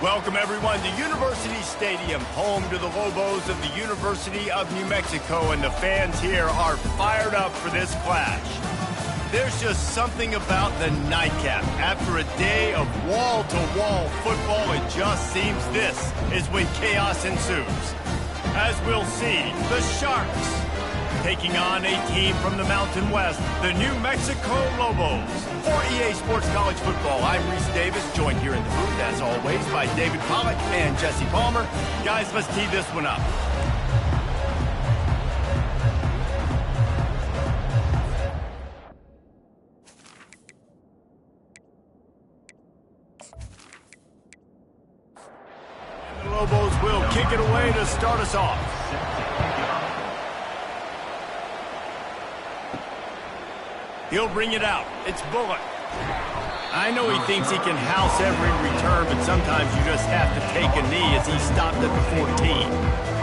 Welcome, everyone, to University Stadium, home to the Lobos of the University of New Mexico, and the fans here are fired up for this clash. There's just something about the nightcap. After a day of wall-to-wall football, it just seems this is when chaos ensues. As we'll see, the Sharks taking on a team from the Mountain West, the New Mexico Lobos. For EA Sports College Football, I'm Reese Davis, joined here in the booth, as always, by David Pollack and Jesse Palmer. Guys, let's tee this one up. And the Lobos will kick it away to start us off. He'll bring it out. It's Bullock. I know he thinks he can house every return, but sometimes you just have to take a knee as he stopped at the 14.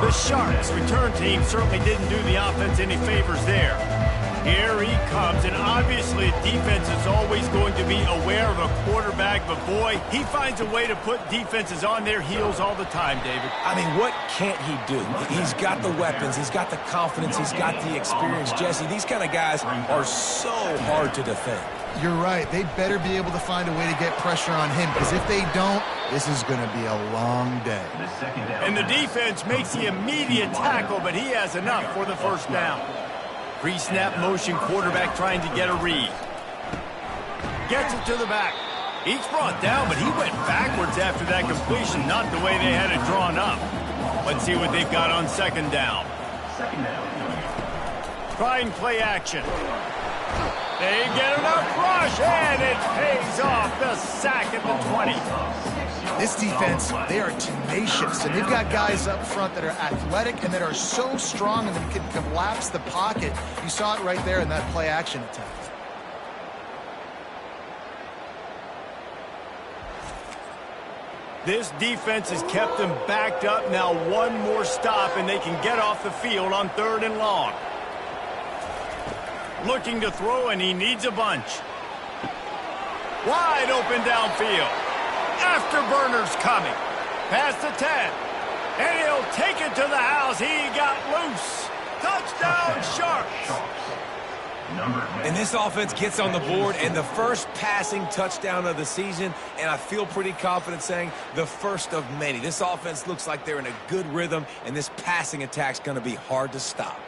The Sharks return team certainly didn't do the offense any favors there. Here he comes, and obviously defense is always going to be aware of a quarterback, but boy, he finds a way to put defenses on their heels all the time, David. I mean, what can't he do? He's got the weapons, he's got the confidence, he's got the experience. Jesse, these kind of guys are so hard to defend. You're right. They better be able to find a way to get pressure on him, because if they don't, this is going to be a long day. And the defense makes the immediate tackle, but he has enough for the first down. Pre-snap motion quarterback trying to get a read. Gets it to the back. He's brought down, but he went backwards after that completion, not the way they had it drawn up. Let's see what they've got on second down. Trying play action. They get enough rush, and it pays off. The sack at the 20. This defense, they are tenacious, and they've got guys up front that are athletic and that are so strong and that can collapse the pocket. You saw it right there in that play action attempt. This defense has kept them backed up. Now one more stop, and they can get off the field on 3rd and long. Looking to throw, and he needs a bunch. Wide open downfield. Afterburners coming. Past the 10. And he'll take it to the house. He got loose. Touchdown, Sharks. And this offense gets on the board, and the first passing touchdown of the season, and I feel pretty confident saying the first of many. This offense looks like they're in a good rhythm, and this passing attack's going to be hard to stop.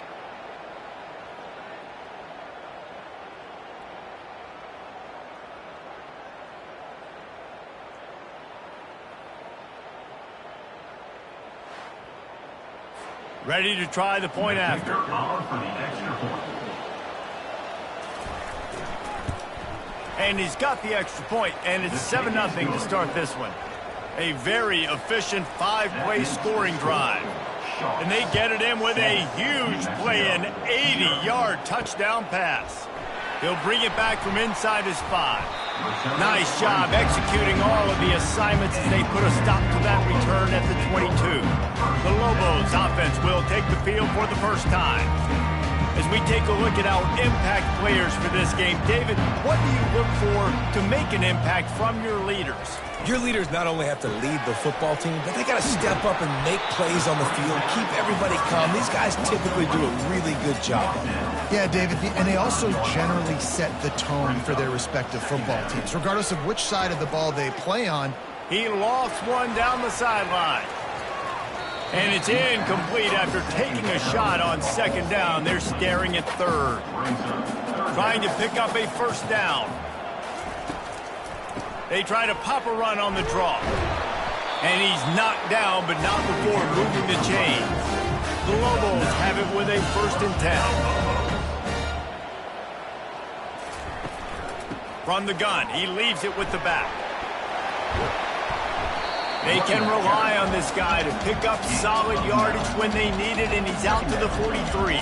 Ready to try the point after. And he's got the extra point, and it's 7-0 to start this one. A very efficient 5-play scoring drive. And they get it in with a huge play, an 80-yard touchdown pass. He'll bring it back from inside his 5. Nice job executing all of the assignments as they put a stop to that return at the 22. The Lobos offense will take the field for the first time. As we take a look at our impact players for this game, David, what do you look for to make an impact from your leaders? Your leaders not only have to lead the football team, but they got to step up and make plays on the field, keep everybody calm. These guys typically do a really good job. Yeah, David, and they also generally set the tone for their respective football teams, regardless of which side of the ball they play on. He lost one down the sideline. And it's incomplete after taking a shot on second down. They're staring at 3rd. Trying to pick up a first down. They try to pop a run on the draw. And he's knocked down, but not before moving the chains. The Lobos have it with a 1st and 10. From the gun, he leaves it with the back. They can rely on this guy to pick up solid yardage when they need it, and he's out to the 43.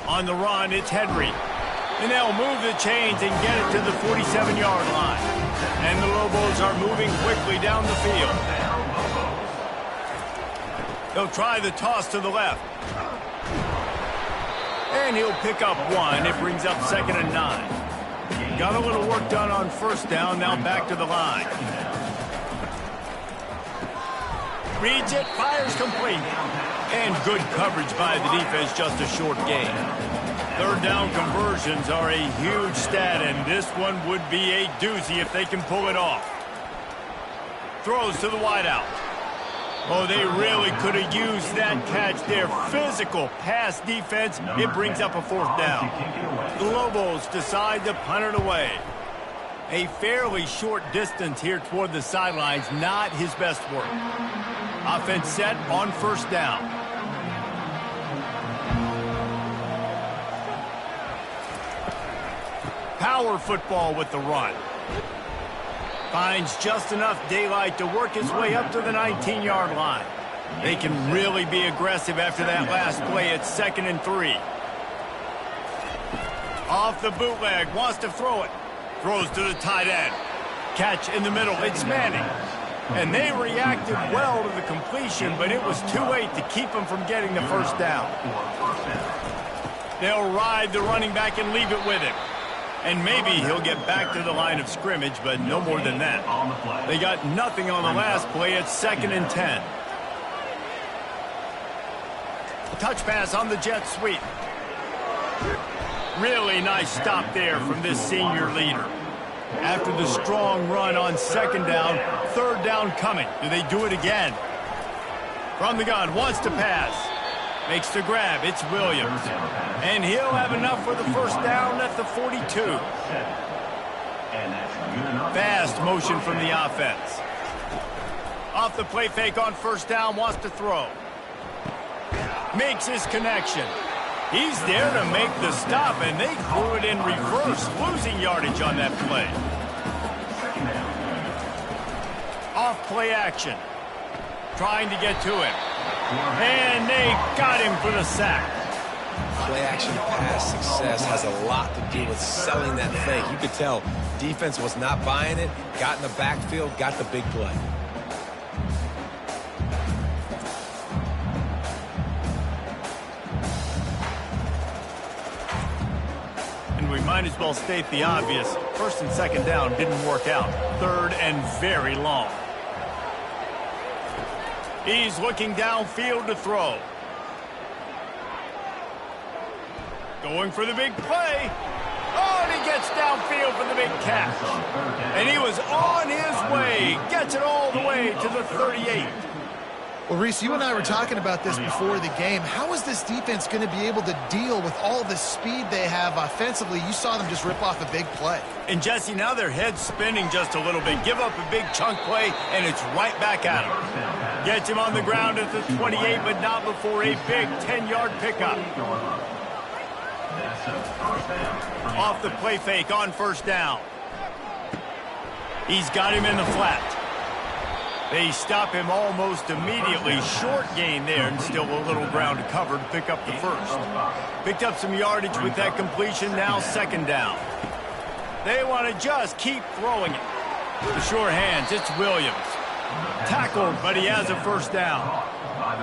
On the run, it's Henry. And they'll move the chains and get it to the 47-yard line. And the Lobos are moving quickly down the field. They'll try the toss to the left. And he'll pick up one. It brings up 2nd and 9. Got a little work done on first down, now back to the line. Reads it, fires complete. And good coverage by the defense, just a short gain. Third down conversions are a huge stat, and this one would be a doozy if they can pull it off. Throws to the wideout. Oh, they really could have used that catch there. Physical pass defense. It brings up a fourth down. The Lobos decide to punt it away. A fairly short distance here toward the sidelines. Not his best work. Offense set on first down. Power football with the run. Finds just enough daylight to work his way up to the 19-yard line. They can really be aggressive after that last play. It's 2nd and 3. Off the bootleg, wants to throw it. Throws to the tight end. Catch in the middle, it's Manning. And they reacted well to the completion, but it was too late to keep them from getting the first down. They'll ride the running back and leave it with him. And maybe he'll get back to the line of scrimmage, but no more than that. They got nothing on the last play. It's 2nd and 10. Touch pass on the jet sweep. Really nice stop there from this senior leader. After the strong run on 2nd down, 3rd down coming. Do they do it again? From the gun, wants to pass. Makes the grab, it's Williams. And he'll have enough for the first down at the 42. Fast motion from the offense. Off the play fake on first down, wants to throw. Makes his connection. He's there to make the stop, and they threw it in reverse, losing yardage on that play. Off play action. Trying to get to him. And they got him for the sack. Play action pass success has a lot to do with selling that fake. You could tell defense was not buying it, got in the backfield, got the big play. And we might as well state the obvious. 1st and 2nd down didn't work out. 3rd and very long. He's looking downfield to throw. Going for the big play. Oh, and he gets downfield for the big catch. And he was on his way. Gets it all the way to the 38. Well, Reese, you and I were talking about this before the game. How is this defense going to be able to deal with all the speed they have offensively? You saw them just rip off a big play. And, Jesse, now their head's spinning just a little bit. Give up a big chunk play, and it's right back at him. Gets him on the ground at the 28, but not before a big 10-yard pickup. Off the play fake on first down. He's got him in the flat. They stop him almost immediately. Short gain there, and still a little ground to cover to pick up the first. Picked up some yardage with that completion, now 2nd down. They want to just keep throwing it. The sure hands, it's Williams. Tackled, but he has a first down.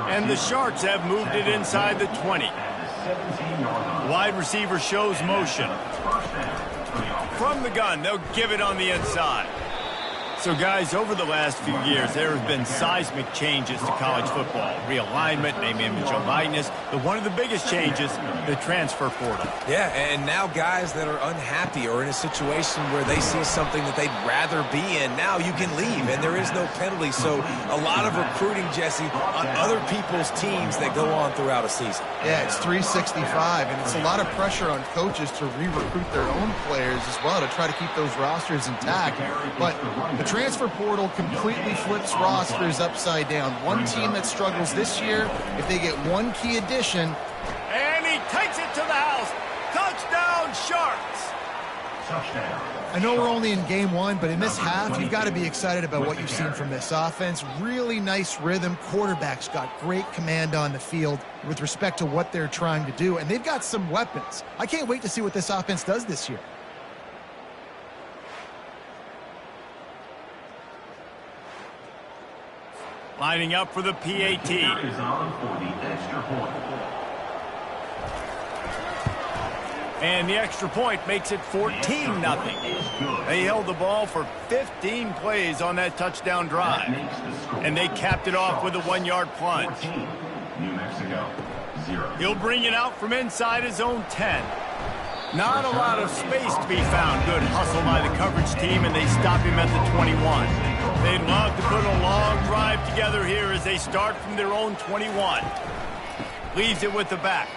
And the Sharks have moved it inside the 20. Wide receiver shows motion. From the gun, they'll give it on the inside. So, guys, over the last few years, there have been seismic changes to college football. Realignment, name, image, and likeness. But one of the biggest changes, the transfer portal. Yeah, and now guys that are unhappy or in a situation where they see something that they'd rather be in, now you can leave, and there is no penalty. So a lot of recruiting, Jesse, on other people's teams that go on throughout a season. Yeah, it's 365, and it's a lot of pressure on coaches to re-recruit their own players as well to try to keep those rosters intact. But the transfer portal completely flips rosters upside down. One team that struggles this year, if they get one key addition. And he takes it to the house. Touchdown, Sharks. I know we're only in game one, but in this half, you've got to be excited about what you've seen from this offense. Really nice rhythm. Quarterback's got great command on the field with respect to what they're trying to do, and they've got some weapons. I can't wait to see what this offense does this year. Lining up for the PAT. And the extra point makes it 14-0. They held the ball for 15 plays on that touchdown drive. And they capped it off with a 1-yard plunge. New Mexico, 0. He'll bring it out from inside his own 10. Not a lot of space to be found. Good hustle by the coverage team, and they stop him at the 21. They'd love to put a long drive together here as they start from their own 21. Leaves it with the back.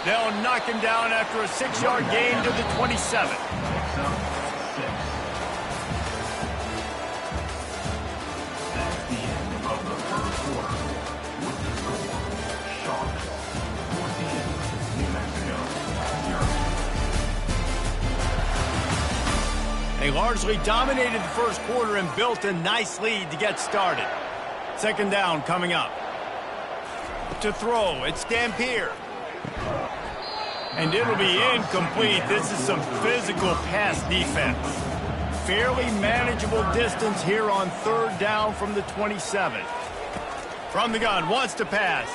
They'll knock him down after a 6-yard gain to the 27. They largely dominated the first quarter and built a nice lead to get started. Second down coming up. To throw, it's Dampier. And it'll be incomplete. This is some physical pass defense. Fairly manageable distance here on third down from the 27. From the gun, wants to pass.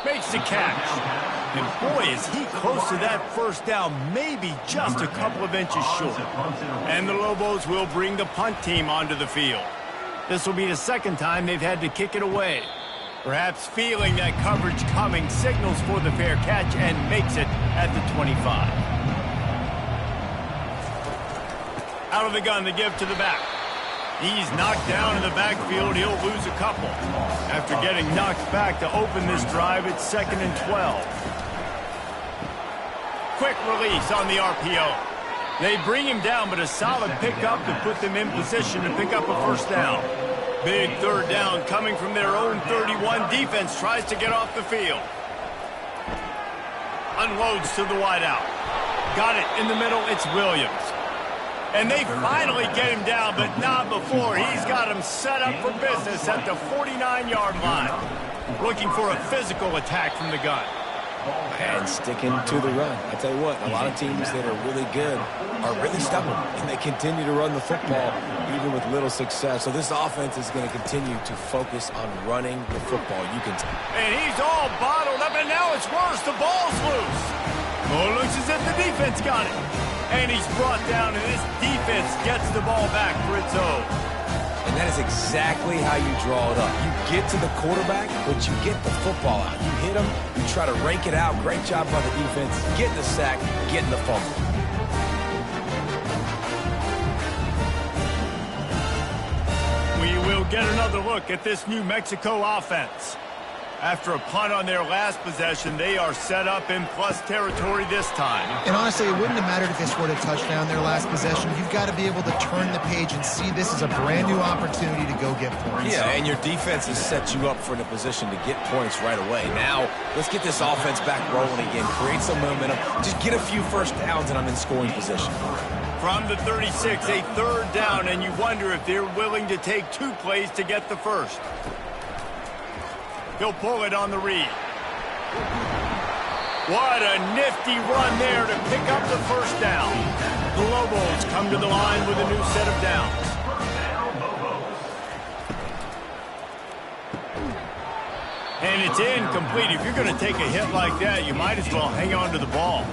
Makes the catch. And boy, is he close to that first down, maybe just a couple of inches short. And the Lobos will bring the punt team onto the field. This will be the second time they've had to kick it away. Perhaps feeling that coverage coming, signals for the fair catch and makes it at the 25. Out of the gun, the give to the back. He's knocked down in the backfield. He'll lose a couple. After getting knocked back to open this drive, it's 2nd and 12. Quick release on the RPO. They bring him down, but a solid pickup to put them in position to pick up a first down. Big third down coming from their own 31. Defense tries to get off the field. Unloads to the wideout. Got it in the middle. It's Williams. And they finally get him down, but not before. He's got him set up for business at the 49-yard line. Looking for a physical attack from the gun. And sticking to the run. I tell you what, a lot of teams that are really good are really stubborn, and they continue to run the football even with little success. So this offense is going to continue to focus on running the football. You can and he's all bottled up, and now it's worse. The ball's loose. Oh, looks as if the defense got it. And he's brought down, and this defense gets the ball back for its own. And that is exactly how you draw it up. You get to the quarterback, but you get the football out. You hit him, you try to rank it out. Great job by the defense, getting the sack, getting the fumble. We will get another look at this New Mexico offense. After a punt on their last possession, they are set up in plus territory this time. And honestly, it wouldn't have mattered if they scored a touchdown their last possession. You've got to be able to turn the page and see this as a brand new opportunity to go get points. Yeah, and your defense has set you up for the position to get points right away. Now, let's get this offense back rolling again, create some momentum, just get a few first downs, and I'm in scoring position. From the 36, a third down, and you wonder if they're willing to take 2 plays to get the first. He'll pull it on the read. What a nifty run there to pick up the first down. The Lobos come to the line with a new set of downs. And it's incomplete. If you're going to take a hit like that, you might as well hang on to the ball.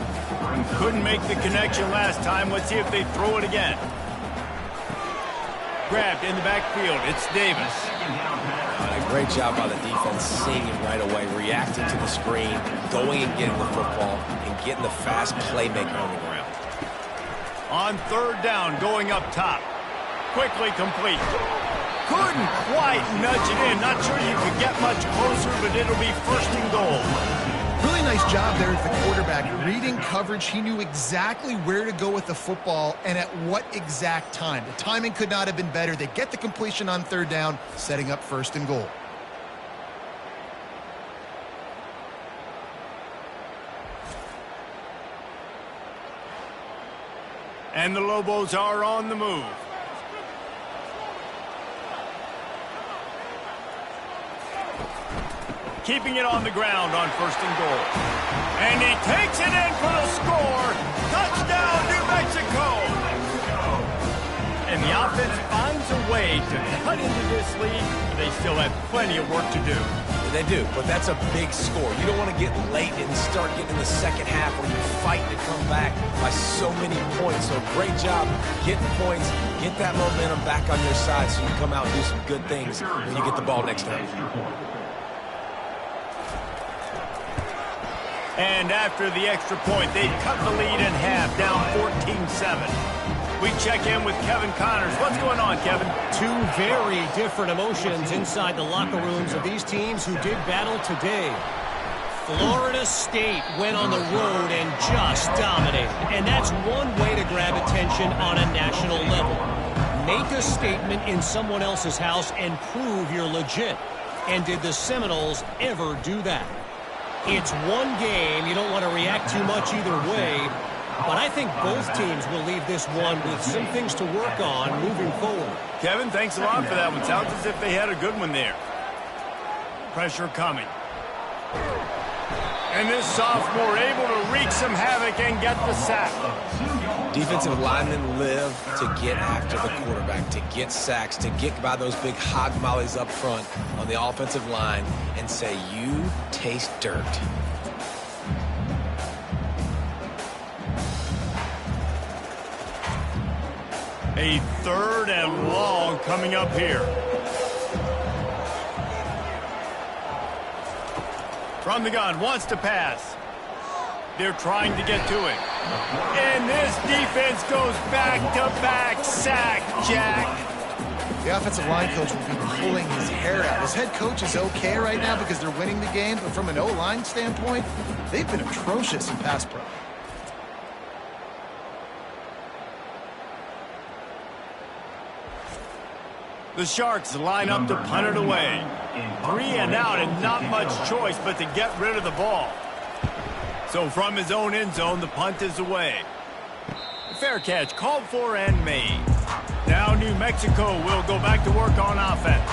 Couldn't make the connection last time. Let's see if they throw it again. Grabbed in the backfield. It's Davis. Great job by the defense, seeing it right away, reacting to the screen, going and getting the football, and getting the fast playmaker on the ground. On third down, going up top. Quickly complete. Couldn't quite nudge it in. Not sure you could get much closer, but it'll be 1st and goal. Really nice job there at the quarterback. Reading coverage, he knew exactly where to go with the football and at what exact time. The timing could not have been better. They get the completion on third down, setting up 1st and goal. And the Lobos are on the move. Keeping it on the ground on 1st and goal. And he takes it in for the score. Touchdown, New Mexico. And the offense finds a way to cut into this lead, but they still have plenty of work to do. They do, but that's a big score. You don't want to get late and start getting in the second half where you're fighting to come back by so many points. So great job getting points, get that momentum back on your side so you can come out and do some good things when you get the ball next time. And after the extra point, they cut the lead in half, down 14-7. We check in with Kevin Connors. What's going on, Kevin? Two very different emotions inside the locker rooms of these teams who did battle today. Florida State went on the road and just dominated. And that's one way to grab attention on a national level. Make a statement in someone else's house and prove you're legit. And did the Seminoles ever do that? It's one game. You don't want to react too much either way. But I think both teams will leave this one with some things to work on moving forward. Kevin, thanks a lot for that one. Sounds as if they had a good one there. Pressure coming. And this sophomore able to wreak some havoc and get the sack. Defensive linemen live to get after the quarterback, to get sacks, to get by those big hog mollies up front on the offensive line and say, you taste dirt. A 3rd and long coming up here. From the gun, wants to pass. They're trying to get to it. And this defense goes back-to-back sack, Jack. The offensive line coach will be pulling his hair out. His head coach is okay right now because they're winning the game, but from an O-line standpoint, they've been atrocious in pass pro. The Sharks line up to punt it away. 3 and out and not much choice but to get rid of the ball. So from his own end zone, the punt is away. Fair catch called for and made. Now New Mexico will go back to work on offense.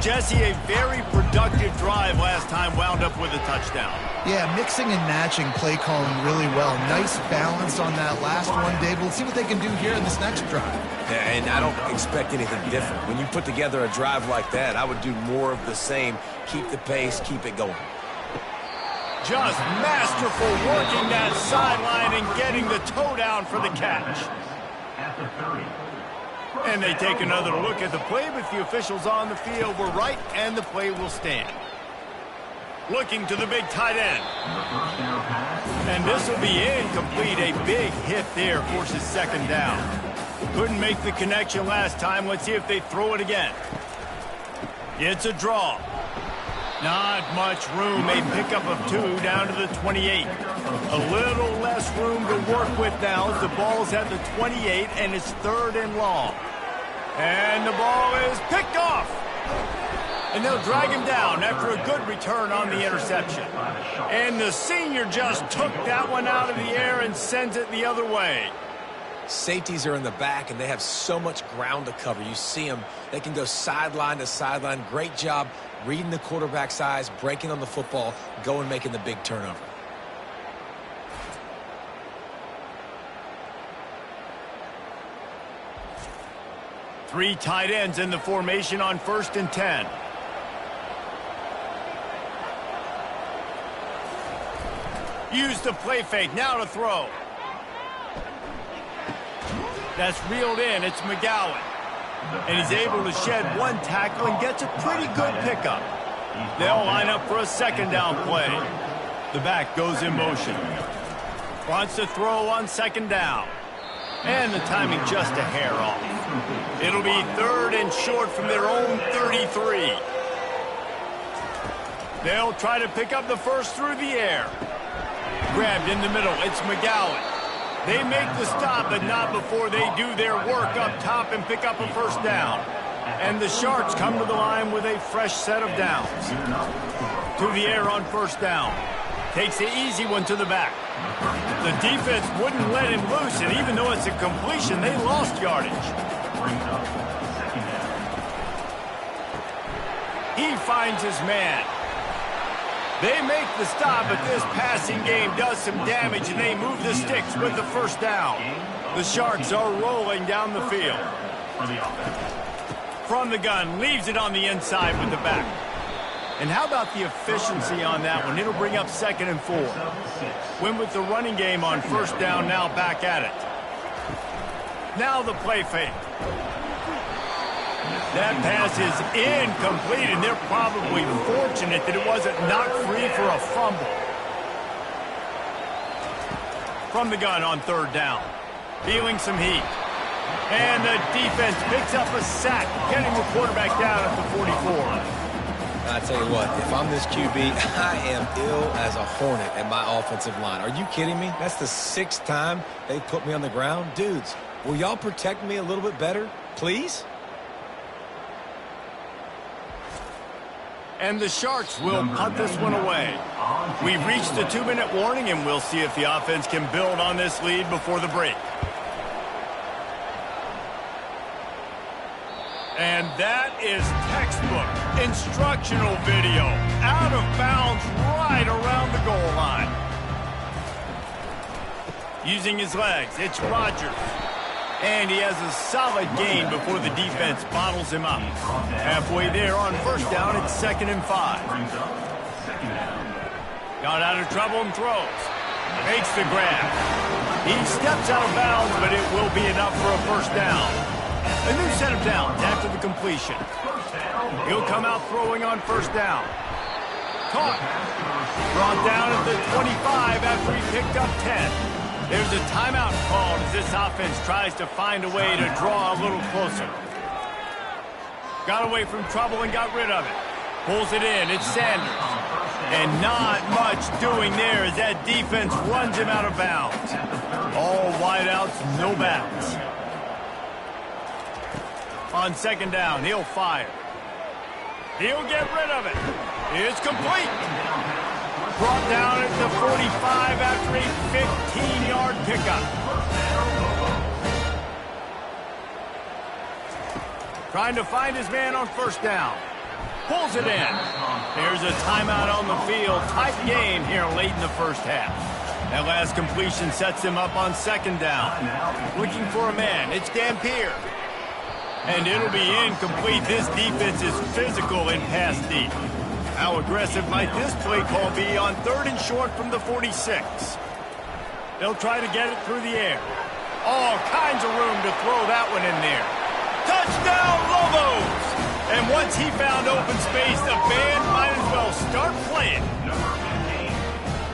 Jesse, a very productive drive last time wound up with a touchdown. Yeah, mixing and matching play calling really well. Nice balance on that last one, Dave. We'll see what they can do here in this next drive. Yeah, and I don't expect anything different. When you put together a drive like that, I would do more of the same. Keep the pace, keep it going. Just masterful working that sideline and getting the toe down for the catch. And they take another look at the play, but the officials on the field were right, and the play will stand. Looking to the big tight end. And this will be incomplete. A big hit there forces 2nd down. Couldn't make the connection last time. Let's see if they throw it again. It's a draw. Not much room. A pickup of 2 down to the 28. A little less room to work with now as the ball's at the 28 and it's 3rd and long. And the ball is picked off. And they'll drag him down after a good return on the interception. And the senior just took that one out of the air and sends it the other way. Safeties are in the back, and they have so much ground to cover. You see them. They can go sideline to sideline. Great job reading the quarterback's eyes, breaking on the football, going making the big turnover. Three tight ends in the formation on 1st and 10. Use the play fake. Now to throw. That's reeled in. It's McGowan. And he's able to shed one tackle and gets a pretty good pickup. They'll line up for a 2nd down play. The back goes in motion. Wants to throw on 2nd down. And the timing just a hair off. It'll be 3rd and short from their own 33. They'll try to pick up the first through the air. Grabbed in the middle. It's McGowan. They make the stop, but not before they do their work up top and pick up a 1st down. And the Sharks come to the line with a fresh set of downs. To the air on 1st down. Takes the easy one to the back. The defense wouldn't let him loose, and even though it's a completion, they lost yardage. He finds his man. They make the stop, but this passing game does some damage, and they move the sticks with the 1st down. The Sharks are rolling down the field. From the gun, leaves it on the inside with the back. And how about the efficiency on that one? It'll bring up 2nd and 4. Win with the running game on 1st down, now back at it. Now the play fake. That pass is incomplete, and they're probably fortunate that it wasn't knocked free for a fumble. From the gun on 3rd down. Feeling some heat. And the defense picks up a sack, getting the quarterback down at the 44. I tell you what, if I'm this QB, I am ill as a hornet at my offensive line. Are you kidding me? That's the 6th time they put me on the ground. Dudes, will y'all protect me a little bit better, please? And the Sharks will punt this one away. We've reached the 2-minute warning, and we'll see if the offense can build on this lead before the break. And that is textbook instructional video. Out of bounds right around the goal line. Using his legs, it's Rodgers. And he has a solid gain before the defense bottles him up. Halfway there on 1st down, it's 2nd and 5. Got out of trouble and throws. Makes the grab. He steps out of bounds, but it will be enough for a 1st down. A new set of downs after the completion. He'll come out throwing on 1st down. Caught. Brought down at the 25 after he picked up 10. There's a timeout called as this offense tries to find a way to draw a little closer. Got away from trouble and got rid of it. Pulls it in. It's Sanders. And not much doing there as that defense runs him out of bounds. All wideouts, no backs. On 2nd down, he'll fire. He'll get rid of it. It's complete. Brought down at the 45 after a 15-yard pickup. Trying to find his man on 1st down. Pulls it in. There's a timeout on the field. Tight game here late in the 1st half. That last completion sets him up on 2nd down. Looking for a man. It's Dampier. And it'll be incomplete. This defense is physical in pass deep. How aggressive might this play call be on 3rd and short from the 46? They'll try to get it through the air. All kinds of room to throw that one in there. Touchdown, Lobos! And once he found open space, the band might as well start playing.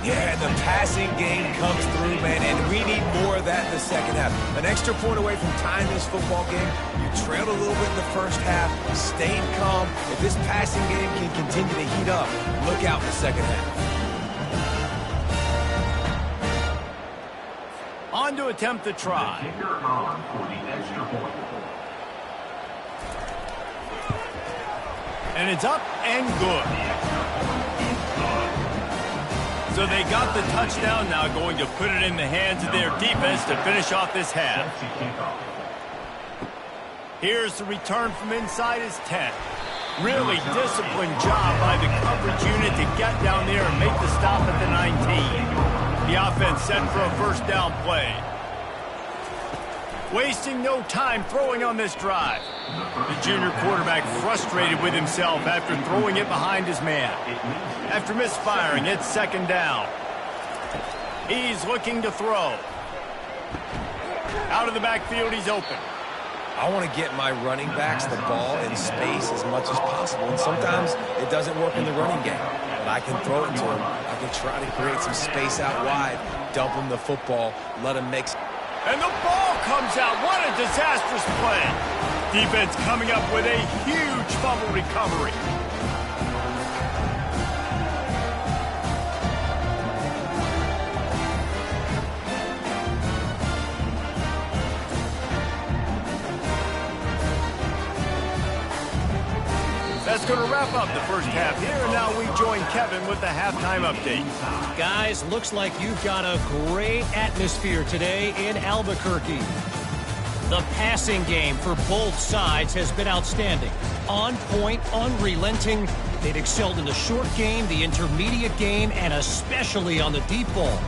Yeah, the passing game comes through, man, and we need more of that in the 2nd half. An extra point away from tying this football game. You trailed a little bit in the 1st half, stayed calm. If this passing game can continue to heat up, look out in the 2nd half. On to attempt the try. And it's up and good. So they got the touchdown, now going to put it in the hands of their defense to finish off this half. Here's the return from inside his 10. Really disciplined job by the coverage unit to get down there and make the stop at the 19. The offense set for a 1st down play. Wasting no time throwing on this drive. The junior quarterback frustrated with himself after throwing it behind his man. After misfiring, it's 2nd down. He's looking to throw. Out of the backfield, he's open. I want to get my running backs the ball in space as much as possible, and sometimes it doesn't work in the running game. But I can throw it to him. I can try to create some space out wide, dump him the football, let him make... And the ball comes out. What a disastrous play. Defense coming up with a huge fumble recovery. That's going to wrap up the 1st half here, and now we join Kevin with the halftime update. Guys, looks like you've got a great atmosphere today in Albuquerque. The passing game for both sides has been outstanding. On point, unrelenting. They've excelled in the short game, the intermediate game, and especially on the deep ball.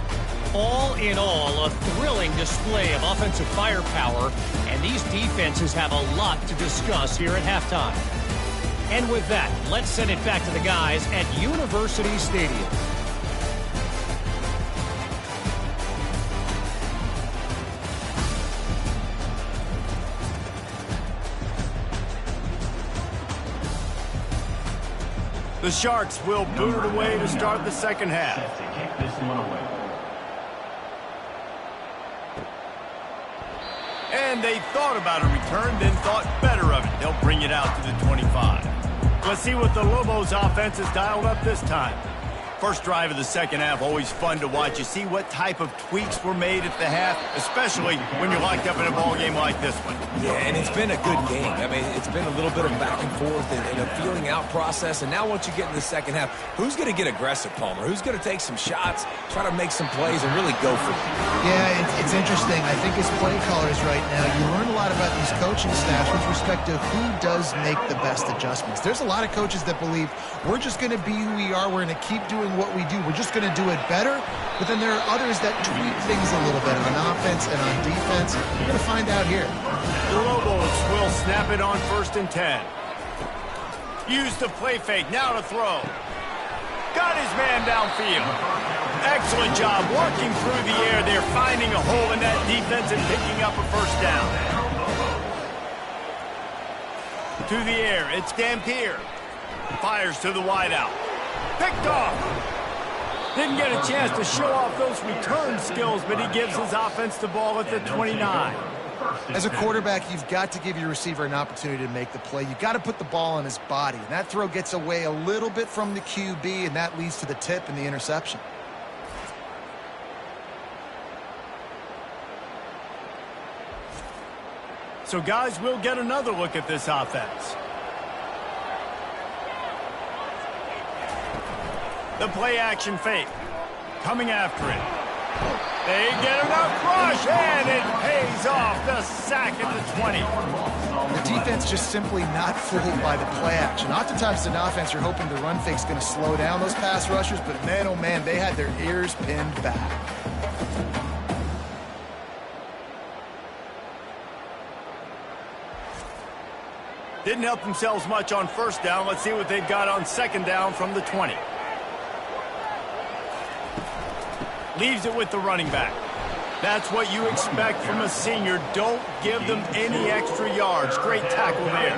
All in all, a thrilling display of offensive firepower, and these defenses have a lot to discuss here at halftime. And with that, let's send it back to the guys at University Stadium. The Sharks will boot it away to start the second half. Set to kick this one away. And they thought about a return, then thought better of it. They'll bring it out to the 25. Let's see what the Lobos offense has dialed up this time. First drive of the second half, always fun to watch. You see what type of tweaks were made at the half, especially when you're locked up in a ball game like this one. Yeah, and it's been a good game. I mean, it's been a little bit of back and forth and a feeling out process. And now once you get in the second half, who's going to get aggressive, Palmer? Who's going to take some shots, try to make some plays, and really go for it? Yeah, it's interesting. I think as play callers right now, you learn a lot about these coaching staffs with respect to who does make the best adjustments. There's a lot of coaches that believe we're just going to be who we are. We're going to keep doing what we do. We're just going to do it better. But then there are others that tweak things a little bit on offense and on defense. We're going to find out here. The Lobos will snap it on 1st and 10. Use the play fake. Now to throw. Got his man downfield. Excellent job working through the air. They're finding a hole in that defense and picking up a first down. To the air. It's Dampier. Fires to the wideout. Picked off. Didn't get a chance to show off those return skills, but he gives his offense the ball at the 29. As a quarterback, you've got to give your receiver an opportunity to make the play. You've got to put the ball on his body. And that throw gets away a little bit from the QB, and that leads to the tip and the interception. So, guys, we'll get another look at this offense. The play action fake. Coming after it. They get enough rush, and it pays off. The sack at the 20. The defense just simply not fooled by the play action. Oftentimes in offense, you're hoping the run fake's going to slow down those pass rushers, but man, oh man, they had their ears pinned back. Didn't help themselves much on first down. Let's see what they've got on second down from the 20. Leaves it with the running back. That's what you expect from a senior. Don't give them any extra yards. Great tackle there.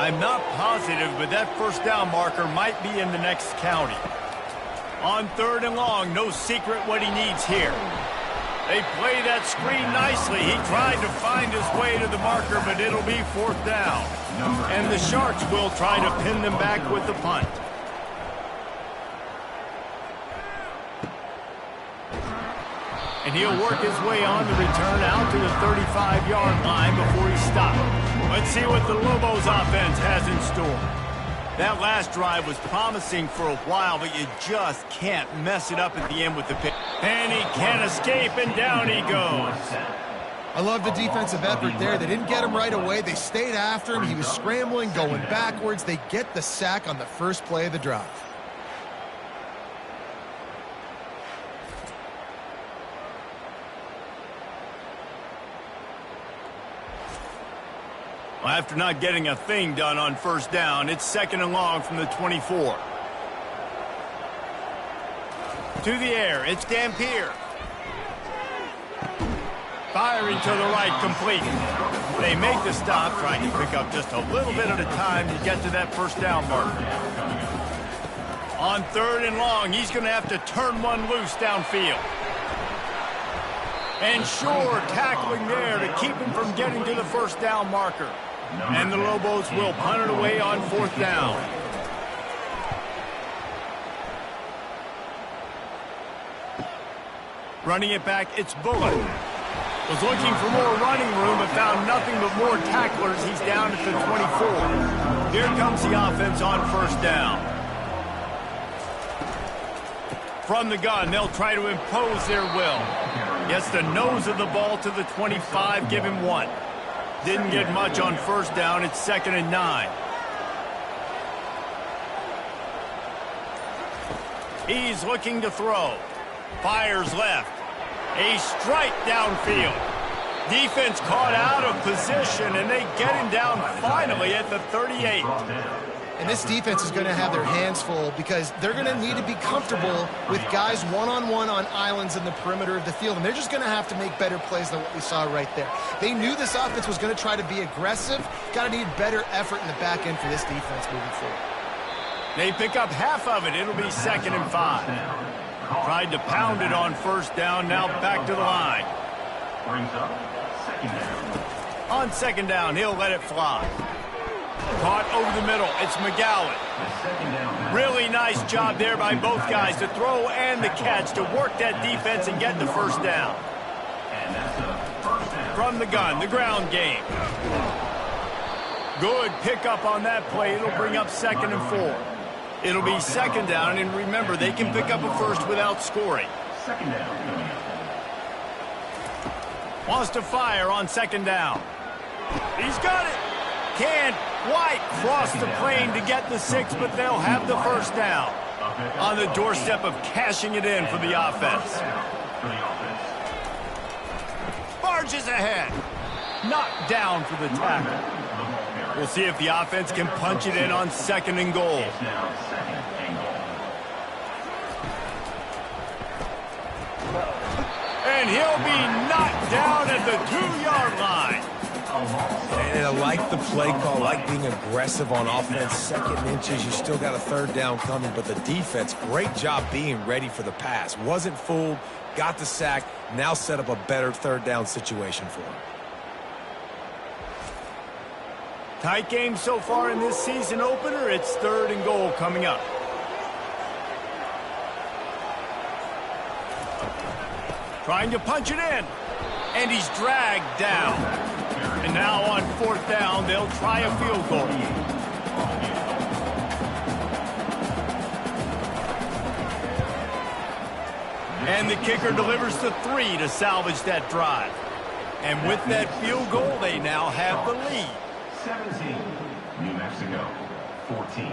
I'm not positive, but that first down marker might be in the next county. On 3rd and long, no secret what he needs here. They play that screen nicely. He tried to find his way to the marker, but it'll be 4th down. And the Sharks will try to pin them back with the punt. And he'll work his way on the return out to the 35-yard line before he stopped. Let's see what the Lobos offense has in store. That last drive was promising for a while, but you just can't mess it up at the end with the pick. And he can't escape, and down he goes. I love the defensive effort there. They didn't get him right away. They stayed after him. He was scrambling, going backwards. They get the sack on the first play of the drive. Well, after not getting a thing done on first down, it's 2nd and long from the 24. To the air, it's Dampier. Firing to the right, complete. They make the stop, trying to pick up just a little bit at a time to get to that first down marker. On 3rd and long, he's going to have to turn one loose downfield. And sure, tackling there to keep him from getting to the first down marker. And the Lobos will punt it away on 4th down. Running it back, it's Bullock. Was looking for more running room, but found nothing but more tacklers. He's down at the 24. Here comes the offense on first down. From the gun, they'll try to impose their will. Gets the nose of the ball to the 25, give him 1. Didn't get much on first down. It's 2nd and 9. He's looking to throw. Fires left. A strike downfield. Defense caught out of position, and they get him down finally at the 38. And this defense is going to have their hands full because they're going to need to be comfortable with guys one-on-one on islands in the perimeter of the field. And they're just going to have to make better plays than what we saw right there. They knew this offense was going to try to be aggressive. Got to need better effort in the back end for this defense moving forward. They pick up half of it. It'll be 2nd and 5. Tried to pound it on first down. Now back to the line. Brings up 2nd down. On 2nd down, he'll let it fly. Caught over the middle. It's McGowan. Really nice job there by both guys, the throw and the catch, to work that defense and get the first down. And that's a first down. From the gun, the ground game. Good pickup on that play. It'll bring up 2nd and 4. It'll be 2nd down, and remember, they can pick up a first without scoring. 2nd down. Wants to fire on 2nd down. He's got it. Can White cross the plane to get the 6, but they'll have the first down. On the doorstep of cashing it in for the offense. Barges ahead. Knocked down for the tackle. We'll see if the offense can punch it in on 2nd and goal. And he'll be knocked down at the 2-yard line. And I like the play call, like being aggressive on offense. 2nd inches, you still got a 3rd down coming, but the defense, great job being ready for the pass. Wasn't fooled, got the sack, now set up a better 3rd down situation for him. Tight game so far in this season opener. It's 3rd and goal coming up. Trying to punch it in. And he's dragged down. And now on 4th down, they'll try a field goal. And the kicker delivers the 3 to salvage that drive. And with that field goal, they now have the lead. 17, New Mexico, 14.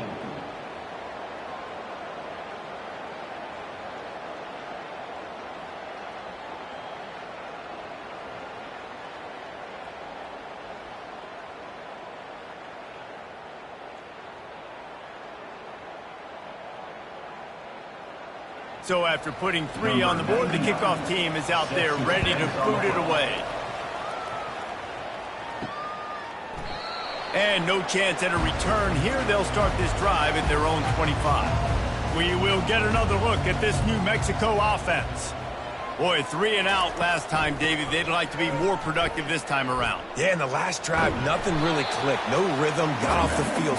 So after putting 3 on the board, the kickoff team is out there ready to boot it away. And no chance at a return here. They'll start this drive at their own 25. We will get another look at this New Mexico offense. Boy, 3 and out last time, David. They'd like to be more productive this time around. Yeah, in the last drive, nothing really clicked. No rhythm, got off the field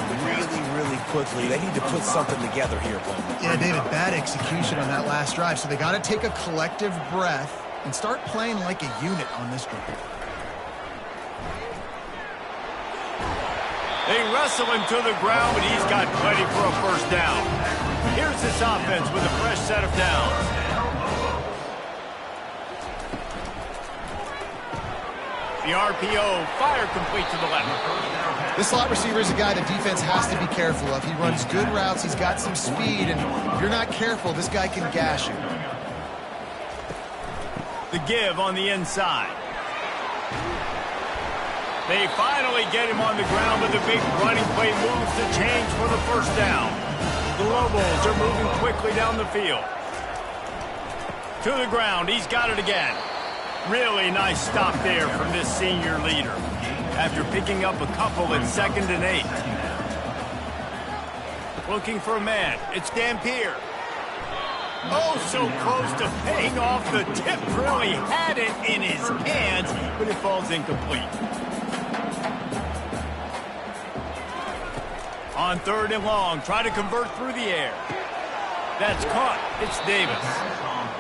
really quickly. They need to put something together here, Bowman. Yeah, David, bad execution on that last drive. So they got to take a collective breath and start playing like a unit on this drive. They wrestle him to the ground, but he's got plenty for a first down. Here's this offense with a fresh set of downs. The RPO, fire complete to the left. This slot receiver is a guy the defense has to be careful of. He runs good routes, he's got some speed, and if you're not careful, this guy can gash you. The give on the inside. They finally get him on the ground, but the big running play moves the change for the first down. The Lobos are moving quickly down the field. To the ground, he's got it again. Really nice stop there from this senior leader. After picking up a couple at 2nd and 8. Looking for a man. It's Dampier. Oh, so close to paying off the tip. Really had it in his hands, but it falls incomplete. On 3rd and long, try to convert through the air. That's caught. It's Davis.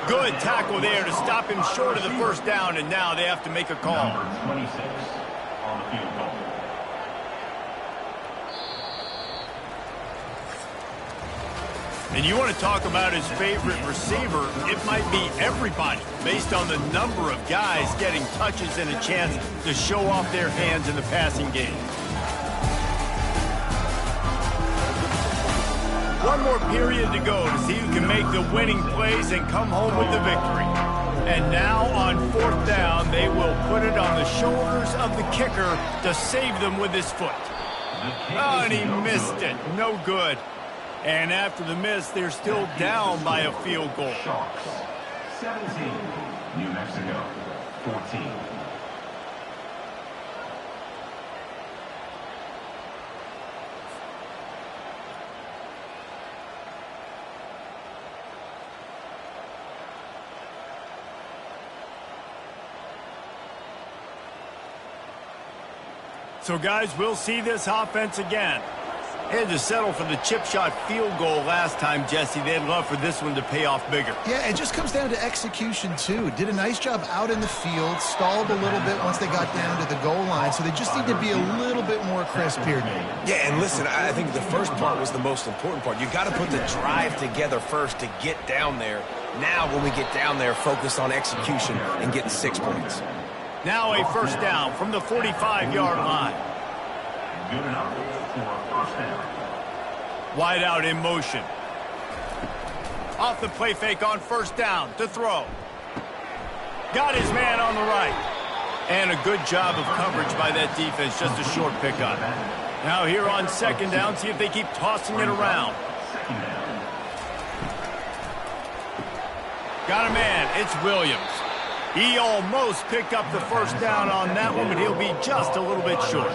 Good tackle there to stop him short of the first down, and now they have to make a call. Number 26 on the field goal. And you want to talk about his favorite receiver, it might be everybody, based on the number of guys getting touches and a chance to show off their hands in the passing game. One more period to go to see who can make the winning plays and come home with the victory. And now on 4th down, they will put it on the shoulders of the kicker to save them with his foot. Oh, and he missed it. No good. And after the miss, they're still down by a field goal. Sharks, 17. New Mexico, 14. So, guys, we'll see this offense again. Had to settle for the chip shot field goal last time, Jesse. They'd love for this one to pay off bigger. Yeah, it just comes down to execution, too. Did a nice job out in the field, stalled a little bit once they got down to the goal line, so they just need to be a little bit more crisp here. Yeah, and listen, I think the first part was the most important part. You got to put the drive together first to get down there. Now, when we get down there, focus on execution and getting 6 points. Now a first down from the 45-yard line. Good enough for a first down. Wide out in motion. Off the play fake on first down to throw. Got his man on the right. And a good job of coverage by that defense, just a short pickup. Now here on second down, see if they keep tossing it around. Second down. Got a man, it's Williams. He almost picked up the first down on that one, but he'll be just a little bit short.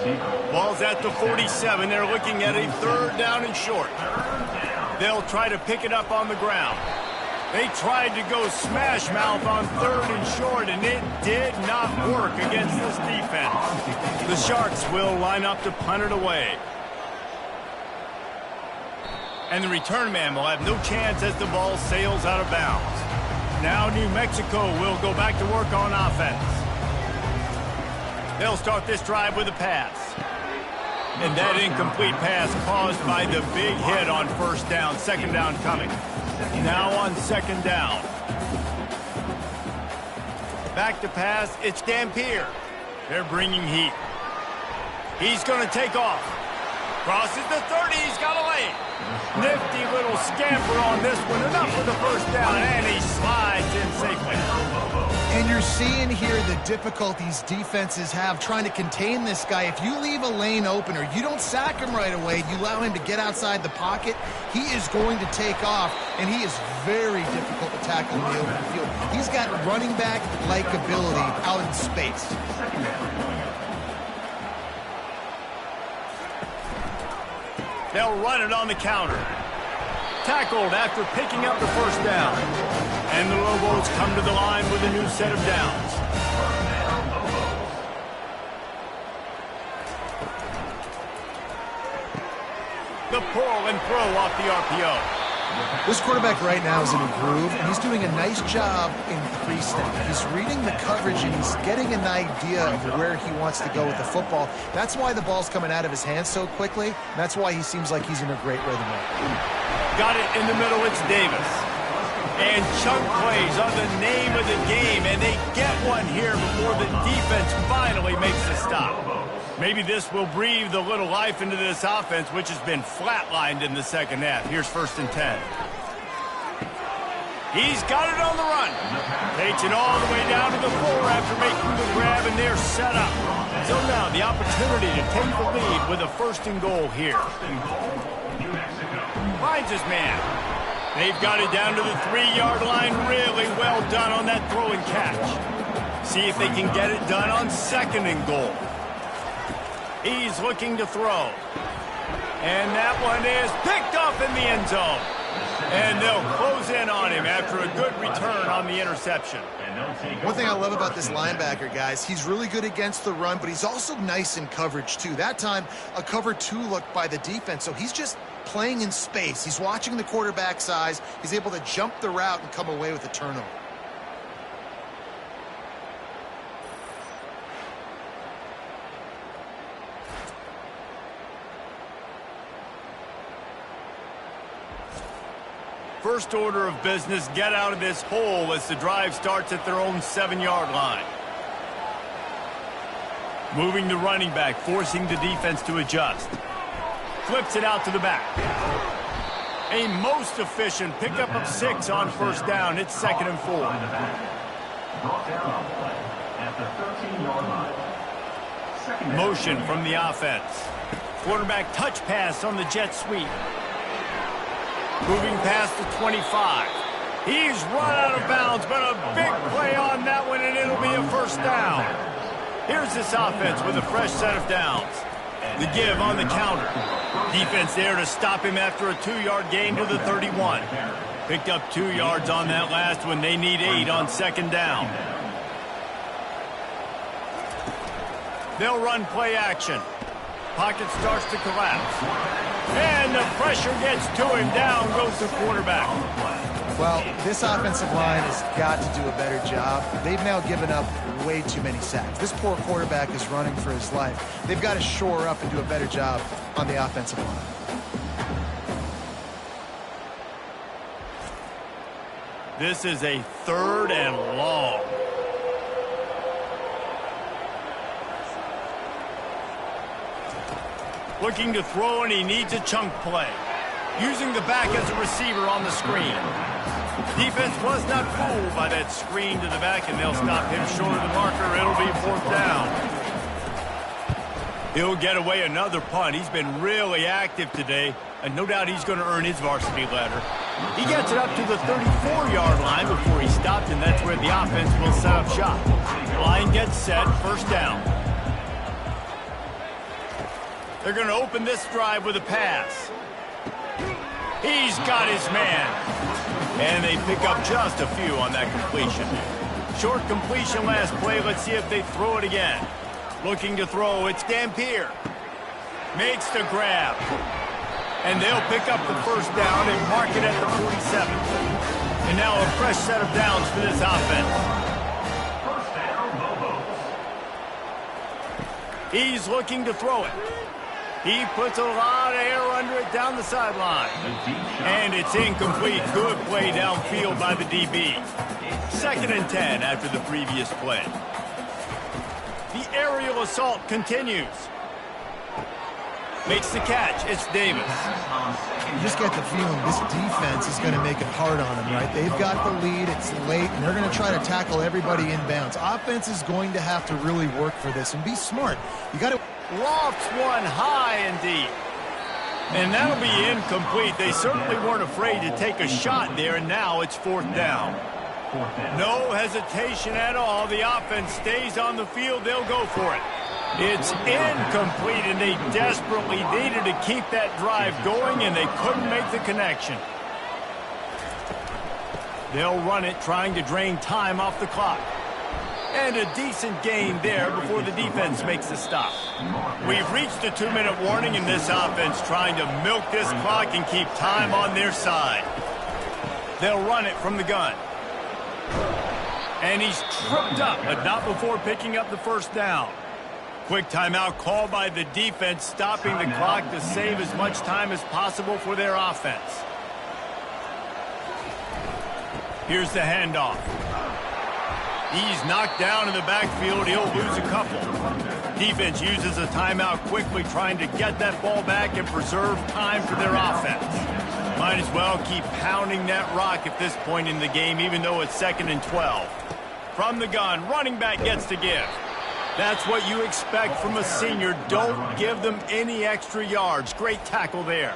Ball's at the 47. They're looking at a third down and short. They'll try to pick it up on the ground. They tried to go smash mouth on third and short, and it did not work against this defense. The Sharks will line up to punt it away. And the return man will have no chance as the ball sails out of bounds. Now New Mexico will go back to work on offense. They'll start this drive with a pass. And that incomplete pass caused by the big hit on first down. Second down coming. Now on second down. Back to pass. It's Dampier. They're bringing heat. He's going to take off. Crosses the 30. He's got a lane. Nifty little scamper on this one. Enough for the first down, and he slides in safely. And you're seeing here the difficulties defenses have trying to contain this guy. If you leave a lane open or you don't sack him right away, you allow him to get outside the pocket, he is going to take off, and he is very difficult to tackle in the open field. He's got running back-like ability out in space. They'll run it on the counter. Tackled after picking up the first down. And the Lobos come to the line with a new set of downs. The pull and throw off the RPO. This quarterback right now is in a groove, and he's doing a nice job in pre-snap. He's reading the coverage, and he's getting an idea of where he wants to go with the football. That's why the ball's coming out of his hands so quickly. And that's why he seems like he's in a great rhythm right now. Got it in the middle. It's Davis. And chunk plays are the name of the game, and they get one here before the defense finally makes the stop. Maybe this will breathe a little life into this offense, which has been flatlined in the second half. Here's 1st and 10. He's got it on the run. Takes it all the way down to the 4 after making the grab, and they're set up. So now the opportunity to take the lead with a 1st and goal here. Finds his man. They've got it down to the 3-yard line. Really well done on that throw and catch. See if they can get it done on 2nd and goal. He's looking to throw. And that one is picked up in the end zone. And they'll close in on him after a good return on the interception. One thing I love about this linebacker, guys, he's really good against the run, but he's also nice in coverage, too. That time, a cover 2 look by the defense, so he's just playing in space. He's watching the quarterback's eyes. He's able to jump the route and come away with a turnover. First order of business, get out of this hole as the drive starts at their own 7-yard line. Moving the running back, forcing the defense to adjust. Flips it out to the back. A most efficient pickup of 6 on first down. It's 2nd and 4. Brought down on play at the 13-yard line. Motion from the offense. Quarterback touch pass on the jet sweep. Moving past the 25. He's run out of bounds, but a big play on that one, and it'll be a first down. Here's this offense with a fresh set of downs. The give on the counter. Defense there to stop him after a 2-yard gain to the 31. Picked up 2 yards on that last one. They need 8 on second down. They'll run play action. Pocket starts to collapse. And the pressure gets to him. Down goes the quarterback. Well, this offensive line has got to do a better job. They've now given up way too many sacks. This poor quarterback is running for his life. They've got to shore up and do a better job on the offensive line. This is a 3rd and long. Looking to throw, and he needs a chunk play. Using the back as a receiver on the screen. Defense was not fooled by that screen to the back, and they'll stop him short of the marker. It'll be 4th down. He'll get away another punt. He's been really active today, and no doubt he's going to earn his varsity letter. He gets it up to the 34-yard line before he stopped, and that's where the offense will set up shop. Line gets set, first down. They're going to open this drive with a pass. He's got his man. And they pick up just a few on that completion. Short completion last play. Let's see if they throw it again. Looking to throw. It's Dampier. Makes the grab. And they'll pick up the first down and mark it at the 47. And now a fresh set of downs for this offense. He's looking to throw it. He puts a lot of air under it down the sideline. And it's incomplete. Good play downfield by the DB. 2nd and 10 after the previous play. The aerial assault continues. Makes the catch. It's Davis. You just get the feeling this defense is going to make it hard on them, right? They've got the lead. It's late, and they're going to try to tackle everybody inbounds. Offense is going to have to really work for this and be smart. You got to... Lofts one high and deep. And that'll be incomplete. They certainly weren't afraid to take a shot there, and now it's 4th down. No hesitation at all. The offense stays on the field. They'll go for it. It's incomplete, and they desperately needed to keep that drive going, and they couldn't make the connection. They'll run it, trying to drain time off the clock. And a decent gain there before the defense makes the stop. We've reached the 2-minute warning, and this offense trying to milk this clock and keep time on their side. They'll run it from the gun. And he's tripped up, but not before picking up the first down. Quick timeout called by the defense, stopping the clock to save as much time as possible for their offense. Here's the handoff. He's knocked down in the backfield. He'll lose a couple. Defense uses a timeout quickly, trying to get that ball back and preserve time for their offense. Might as well keep pounding that rock at this point in the game, even though it's 2nd and 12. From the gun, running back gets to give. That's what you expect from a senior. Don't give them any extra yards. Great tackle there.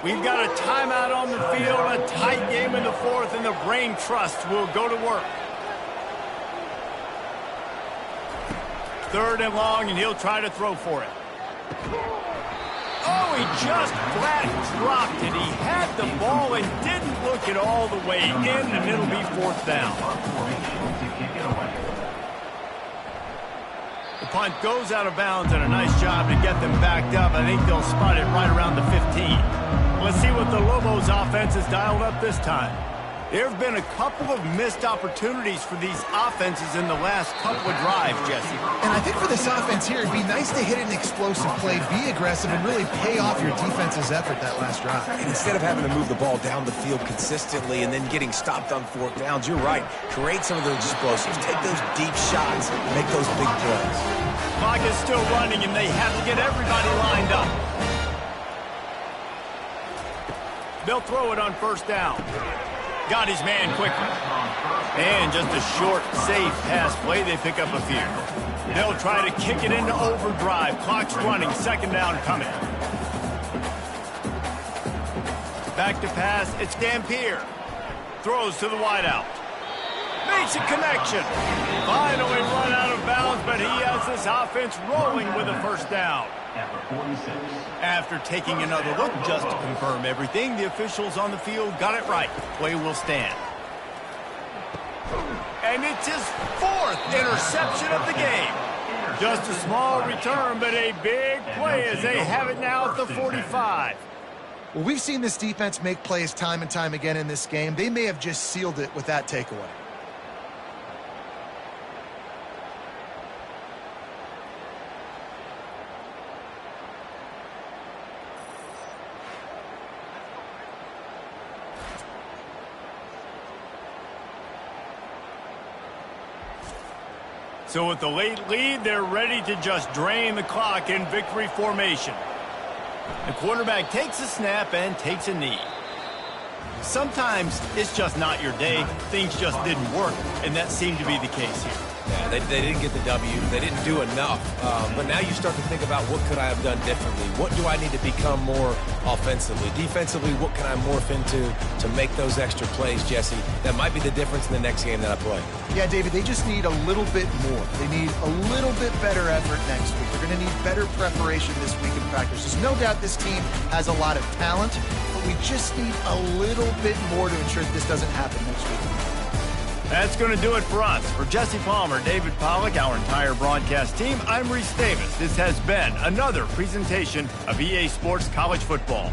We've got a timeout on the field, a tight game in the 4th, and the Brain Trust will go to work. 3rd and long, and he'll try to throw for it. Oh, he just flat dropped it. He had the ball and didn't look it all the way in, and it'll be 4th down. The punt goes out of bounds, and a nice job to get them backed up. I think they'll spot it right around the 15. Let's see what the Lobos offense has dialed up this time. There have been a couple of missed opportunities for these offenses in the last couple of drives, Jesse. And I think for this offense here, it'd be nice to hit an explosive play, be aggressive, and really pay off your defense's effort that last drive. And instead of having to move the ball down the field consistently and then getting stopped on 4th downs, you're right. Create some of those explosives. Take those deep shots and make those big plays. Clock is still running, and they have to get everybody lined up. They'll throw it on 1st down. Got his man quickly. And just a short, safe pass play. They pick up a few. They'll try to kick it into overdrive. Clock's running. 2nd down coming. Back to pass, it's Dampier. Throws to the wideout. Makes a connection. Finally run out of bounds, but he has this offense rolling with a first down. After taking another look just to confirm everything, the officials on the field got it right. Play will stand. And it's his 4th interception of the game. Just a small return, but a big play as they have it now at the 45. Well, we've seen this defense make plays time and time again in this game. They may have just sealed it with that takeaway. So with the late lead, they're ready to just drain the clock in victory formation. The quarterback takes a snap and takes a knee. Sometimes it's just not your day. Things just didn't work, and that seemed to be the case here. Yeah, they didn't get the W. They didn't do enough. But now you start to think about what could I have done differently? What do I need to become more offensively? Defensively, what can I morph into to make those extra plays, Jesse? That might be the difference in the next game that I play. Yeah, David, they just need a little bit more. They need a little bit better effort next week. They're going to need better preparation this week in practice. There's no doubt this team has a lot of talent, but we just need a little bit more to ensure that this doesn't happen next week. That's going to do it for us. For Jesse Palmer, David Pollack, our entire broadcast team, I'm Reese Davis. This has been another presentation of EA Sports College Football.